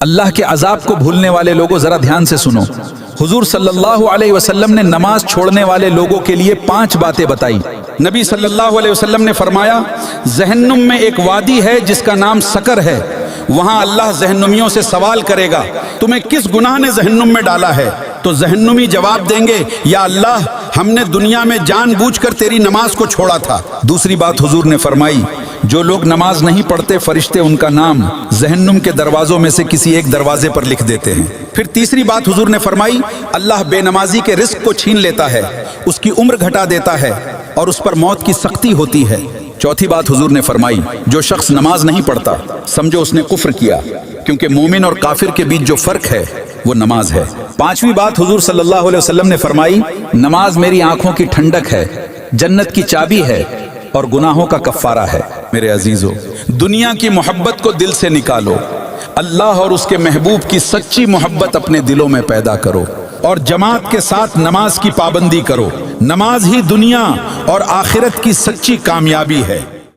اللہ کے عذاب کو بھولنے والے لوگوں ذرا دھیان سے سنو۔ حضور صلی اللہ علیہ وسلم نے نماز چھوڑنے والے لوگوں کے لیے 5 باتیں بتائی۔ نبی صلی اللہ علیہ وسلم نے فرمایا، جہنم میں ایک وادی ہے جس کا نام سکر ہے، وہاں اللہ جہنمیوں سے سوال کرے گا تمہیں کس گناہ نے جہنم میں ڈالا ہے؟ تو جہنمی جواب دیں گے، یا اللہ ہم نے دنیا میں جان بوجھ کر تیری نماز کو چھوڑا تھا۔ دوسری بات حضور نے فرمائی، جو لوگ نماز نہیں پڑھتے فرشتے ان کا نام جہنم کے دروازوں میں سے کسی ایک دروازے پر لکھ دیتے ہیں۔ پھر تیسری بات حضور نے فرمائی، اللہ بے نمازی کے رزق کو چھین لیتا ہے، اس کی عمر گھٹا دیتا ہے اور اس پر موت کی سختی ہوتی ہے۔ چوتھی بات حضور نے فرمائی، جو شخص نماز نہیں پڑھتا سمجھو اس نے کفر کیا، کیونکہ مومن اور کافر کے بیچ جو فرق ہے وہ نماز ہے۔ پانچویں بات حضور صلی اللہ علیہ وسلم نے فرمائی، نماز میری آنکھوں کی ٹھنڈک ہے، جنت کی چابی ہے اور گناہوں کا کفارہ ہے۔ میرے عزیزو، دنیا کی محبت کو دل سے نکالو، اللہ اور اس کے محبوب کی سچی محبت اپنے دلوں میں پیدا کرو اور جماعت کے ساتھ نماز کی پابندی کرو۔ نماز ہی دنیا اور آخرت کی سچی کامیابی ہے۔